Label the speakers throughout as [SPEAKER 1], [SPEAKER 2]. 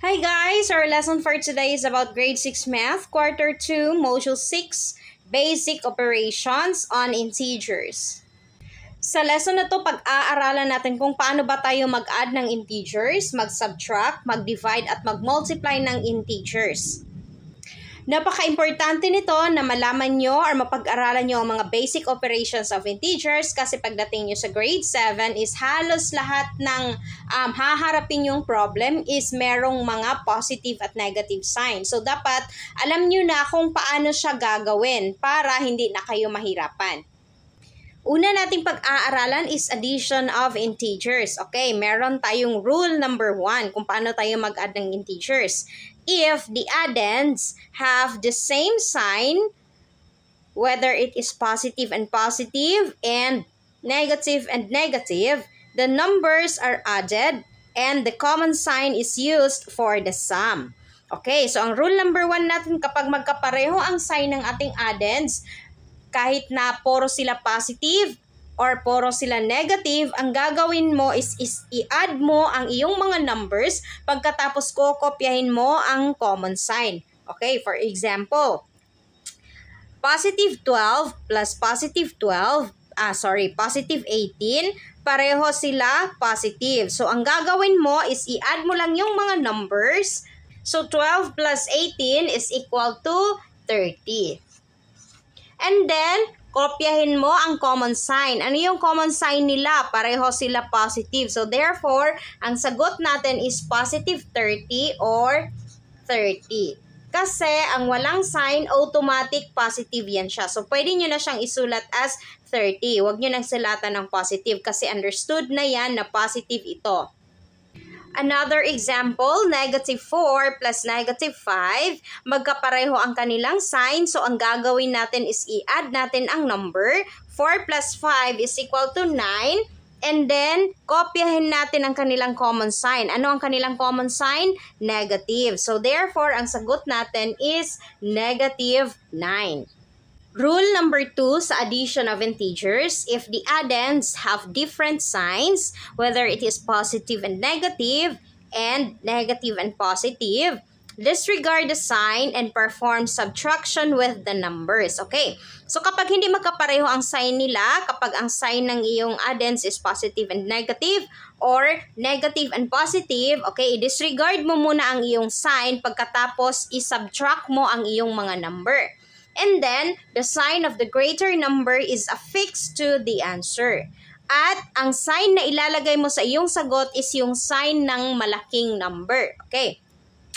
[SPEAKER 1] Hi guys! Our lesson for today is about grade 6 math, quarter 2, module 6, basic operations on integers. Sa lesson na to, pag-aaralan natin kung paano ba tayo mag-add ng integers, mag-subtract, mag-divide at mag-multiply ng integers. Napaka-importante nito na malaman nyo or mapag-aralan nyo ang mga basic operations of integers kasi pagdating nyo sa grade 7 is halos lahat ng haharapin yung problem is merong mga positive at negative sign. So, dapat alam nyo na kung paano siya gagawin para hindi na kayo mahirapan. Una nating pag-aaralan is addition of integers. Okay, meron tayong rule number 1 kung paano tayo mag-add ng integers. If the addends have the same sign, whether it is positive and negative, the numbers are added and the common sign is used for the sum. Okay, so ang rule number 1 natin, kapag magkapareho ang sign ng ating addends, kahit na puro sila positive or puro sila negative, ang gagawin mo is i-add mo ang iyong mga numbers, pagkatapos kopyahin mo ang common sign. Okay, for example, positive 12 plus positive 18, pareho sila positive. So, ang gagawin mo is i-add mo lang yung mga numbers. So, 12 plus 18 is equal to 30. And then, kopyahin mo ang common sign. Ano yung common sign nila? Pareho sila positive. So, therefore, ang sagot natin is positive 30 or 30. Kasi, ang walang sign, automatic positive yan siya. So, pwede nyo na siyang isulat as 30. Huwag nyo nang sulatan ng positive kasi understood na yan na positive ito. Another example, negative 4 plus negative 5, magkapareho ang kanilang sign. So, ang gagawin natin is i-add natin ang number. 4 plus 5 is equal to 9. And then, kopyahin natin ang kanilang common sign. Ano ang kanilang common sign? Negative. So, therefore, ang sagot natin is negative 9. Rule number 2 sa addition of integers, if the addends have different signs, whether it is positive and negative and positive, disregard the sign and perform subtraction with the numbers. Okay, so kapag hindi magkapareho ang sign nila, kapag ang sign ng iyong addends is positive and negative or negative and positive, okay, disregard mo muna ang iyong sign, pagkatapos isubtract mo ang iyong mga number. And then, the sign of the greater number is affixed to the answer. At ang sign na ilalagay mo sa iyong sagot is yung sign ng malaking number. Okay.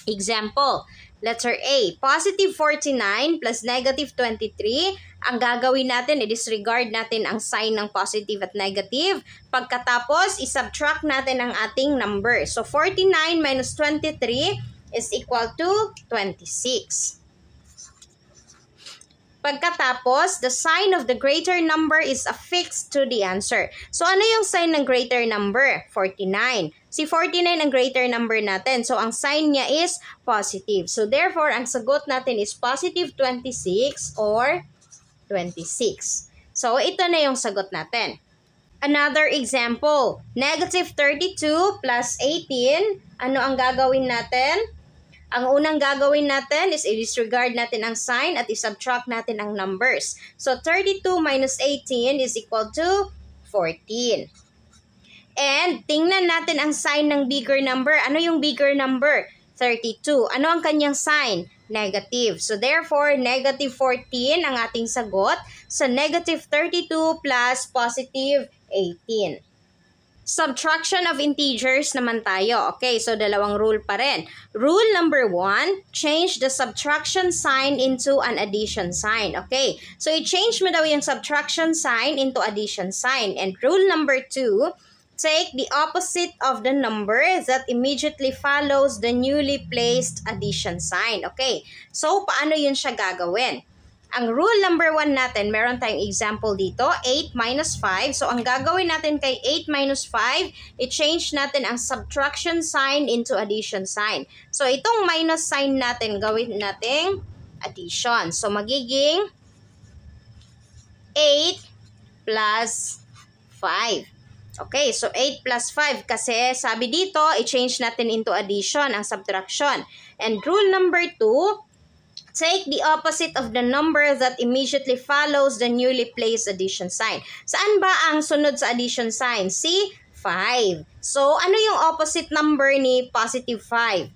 [SPEAKER 1] Example, letter A, positive 49 plus negative 23. Ang gagawin natin, i-disregard natin ang sign ng positive at negative. Pagkatapos, isubtract natin ang ating number. So, 49 minus 23 is equal to 26. Pagkatapos, the sign of the greater number is affixed to the answer. So, ano yung sign ng greater number? 49. Si 49 ang greater number natin. So, ang sign niya is positive. So, therefore, ang sagot natin is positive 26 or 26. So, ito na yung sagot natin. Another example, negative 32 plus 18. Ano ang gagawin natin? Ang unang gagawin natin is i-disregard natin ang sign at i-subtract natin ang numbers. So, 32 minus 18 is equal to 14. And, tingnan natin ang sign ng bigger number. Ano yung bigger number? 32. Ano ang kanyang sign? Negative. So, therefore, negative 14 ang ating sagot sa negative 32 plus positive 18. Subtraction of integers naman tayo. Okay, so dalawang rule pa rin. Rule number 1, change the subtraction sign into an addition sign. Okay, so i-change mo daw yung subtraction sign into addition sign. And rule number 2, take the opposite of the number that immediately follows the newly placed addition sign. Okay, so paano yun siya gagawin? Ang rule number 1 natin, meron tayong example dito, 8 minus 5. So, ang gagawin natin kay 8 minus 5, i-change natin ang subtraction sign into addition sign. So, itong minus sign natin, gawin natin addition. So, magiging 8 plus 5. Okay, so 8 plus 5 kasi sabi dito, i-change natin into addition ang subtraction. And rule number 2, take the opposite of the number that immediately follows the newly placed addition sign. Saan ba ang sunod sa addition sign? Si 5. So, ano yung opposite number ni positive 5?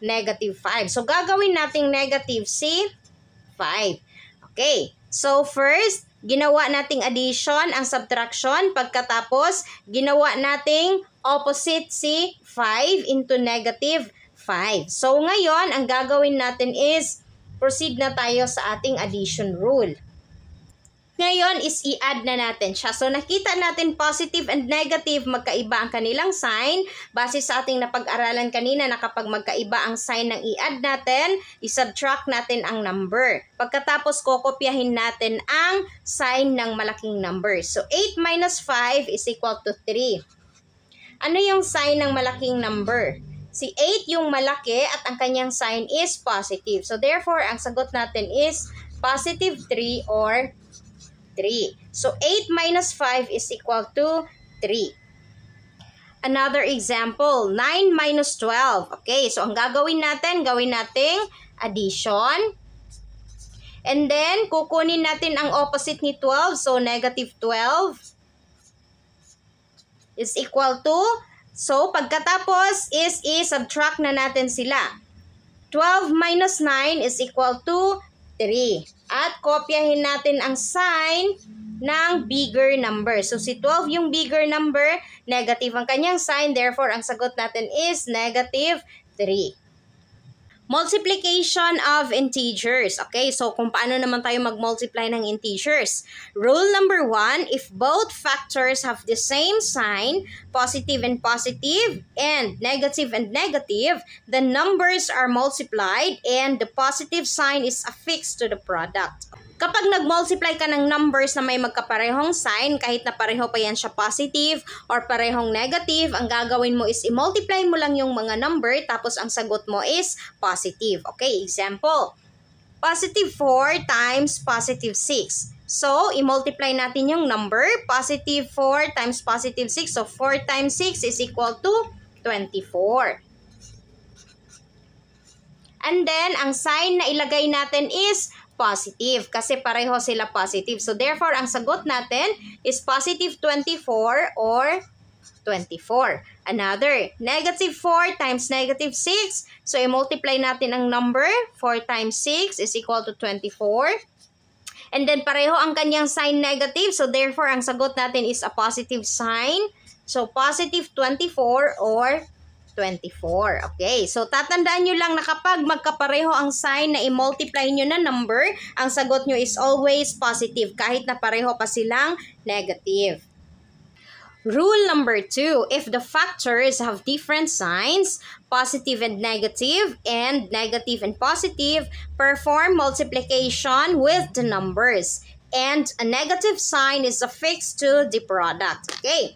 [SPEAKER 1] Negative 5. So, gagawin nating negative si 5. Okay. So, first, ginawa nating addition ang subtraction. Pagkatapos, ginawa nating opposite si 5 into negative 5. So, ngayon, ang gagawin natin is proceed na tayo sa ating addition rule. Ngayon is i-add na natin siya. So, nakita natin positive and negative, magkaiba ang kanilang sign. Base sa ating napag-aralan kanina na kapag magkaiba ang sign ng i-add natin, i-subtract natin ang number. Pagkatapos, kokopyahin natin ang sign ng malaking number. So, 8 minus 5 is equal to 3. Ano yung sign ng malaking number? Si 8 yung malaki at ang kanyang sign is positive. So, therefore, ang sagot natin is positive 3 or 3. So, 8 minus 5 is equal to 3. Another example, 9 minus 12. Okay, so ang gagawin natin, gawin nating addition. And then, kukunin natin ang opposite ni 12. So, negative 12 is equal to, so pagkatapos is i-subtract na natin sila. 12 minus 9 is equal to 3. At kopyahin natin ang sign ng bigger number. So, si 12 yung bigger number, negative ang kanyang sign. Therefore, ang sagot natin is negative 3. Multiplication of integers. Okay, so kung paano naman tayo mag-multiply ng integers. Rule number 1, if both factors have the same sign, positive and positive, and negative, the numbers are multiplied and the positive sign is affixed to the product. Kapag nag-multiply ka ng numbers na may magkaparehong sign, kahit na pareho pa yan siya positive or parehong negative, ang gagawin mo is i-multiply mo lang yung mga number tapos ang sagot mo is positive. Okay, example. Positive 4 times positive 6. So, i-multiply natin yung number. Positive 4 times positive 6. So, 4 times 6 is equal to 24. And then, ang sign na ilagay natin is positive kasi pareho sila positive. So, therefore, ang sagot natin is positive 24 or 24. Another, negative 4 times negative 6. So, i-multiply natin ang number. 4 times 6 is equal to 24. And then, pareho ang kanyang sign negative. So, therefore, ang sagot natin is a positive sign. So, positive 24 or 24. Okay, so tatandaan nyo lang na kapag magkapareho ang sign na i-multiply nyo na number, ang sagot nyo is always positive kahit na pareho pa silang negative. Rule number 2, if the factors have different signs, positive and negative and positive, perform multiplication with the numbers. And a negative sign is affixed to the product. Okay,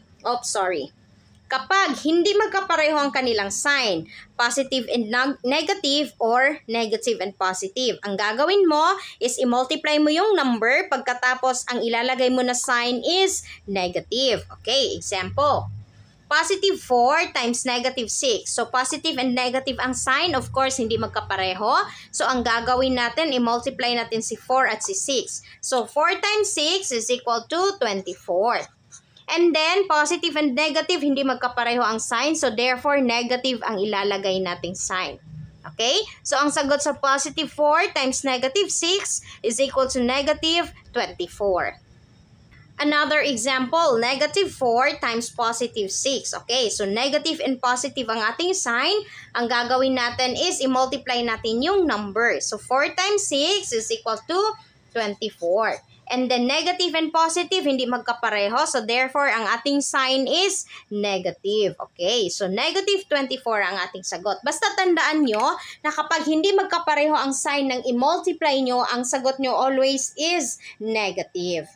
[SPEAKER 1] kapag hindi magkapareho ang kanilang sign, positive and negative or negative and positive, ang gagawin mo is i-multiply mo yung number pagkatapos ang ilalagay mo na sign is negative. Okay, example. Positive 4 times negative 6. So, positive and negative ang sign. Of course, hindi magkapareho. So, ang gagawin natin, i-multiply natin si 4 at si 6. So, 4 times 6 is equal to 24. And then, positive and negative, hindi magkapareho ang sign. So, therefore, negative ang ilalagay nating sign. Okay? So, ang sagot sa positive 4 times negative 6 is equal to negative 24. Another example, negative 4 times positive 6. Okay? So, negative and positive ang ating sign. Ang gagawin natin is i-multiply natin yung number. So, 4 times 6 is equal to 24. And then negative and positive, hindi magkapareho. So, therefore, ang ating sign is negative. Okay, so negative 24 ang ating sagot. Basta tandaan nyo na kapag hindi magkapareho ang sign ng i-multiply nyo, ang sagot nyo always is negative.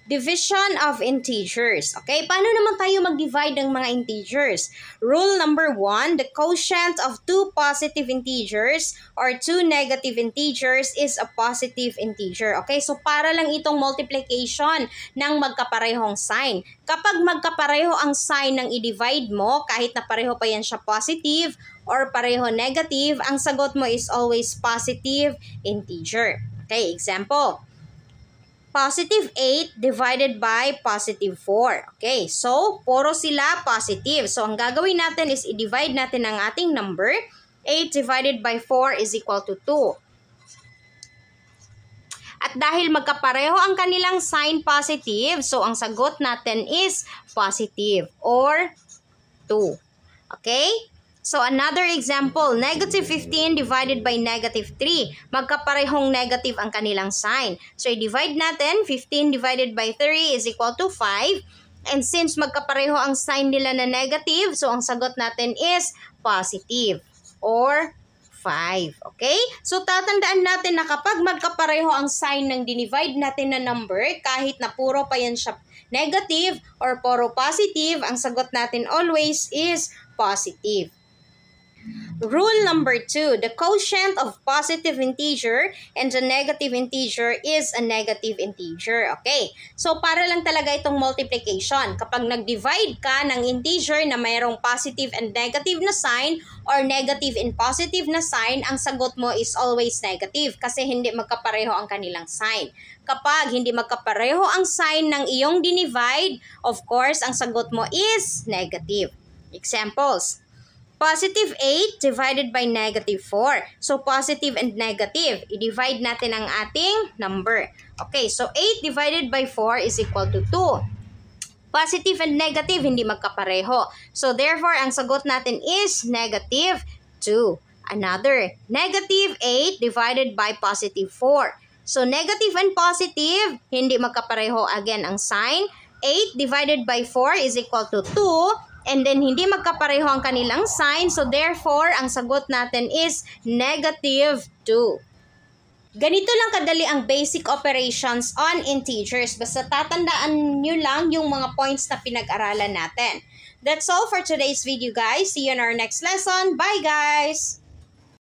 [SPEAKER 1] Division of integers. Okay, paano naman tayo mag-divide ng mga integers? Rule number 1, the quotient of two positive integers or two negative integers is a positive integer. Okay, so para lang itong multiplication ng magkaparehong sign. Kapag magkapareho ang sign ng i-divide mo, kahit na pareho pa yan siya positive or pareho negative, ang sagot mo is always positive integer. Okay, example. Positive 8 divided by positive 4. Okay, so puro sila positive. So ang gagawin natin is i-divide natin ang ating number. 8 divided by 4 is equal to 2. At dahil magkapareho ang kanilang sign positive, so ang sagot natin is positive or 2. Okay? So, another example, negative 15 divided by negative 3. Magkaparehong negative ang kanilang sign. So, i-divide natin, 15 divided by 3 is equal to 5. And since magkapareho ang sign nila na negative, so ang sagot natin is positive or 5. Okay? So, tatandaan natin na kapag magkapareho ang sign ng dinivide natin na number, kahit na puro pa yan siya negative or puro positive, ang sagot natin always is positive. Rule number 2, the quotient of positive integer and the negative integer is a negative integer. Okay, so para lang talaga itong multiplication. Kapag nag-divide ka ng integer na mayroong positive and negative na sign or negative and positive na sign, ang sagot mo is always negative kasi hindi magkapareho ang kanilang sign. Kapag hindi magkapareho ang sign ng iyong dinivide, of course, ang sagot mo is negative. Examples. Positive 8 divided by negative 4. So, positive and negative. I-divide natin ang ating number. Okay, so 8 divided by 4 is equal to 2. Positive and negative, hindi magkapareho. So, therefore, ang sagot natin is negative 2. Another, negative 8 divided by positive 4. So, negative and positive, hindi magkapareho again ang sign. 8 divided by 4 is equal to 2. And then, hindi magkapareho ang kanilang sign. So, therefore, ang sagot natin is negative 2. Ganito lang kadali ang basic operations on integers. Basta tatandaan nyo lang yung mga points na pinag-aralan natin. That's all for today's video, guys. See you in our next lesson. Bye, guys!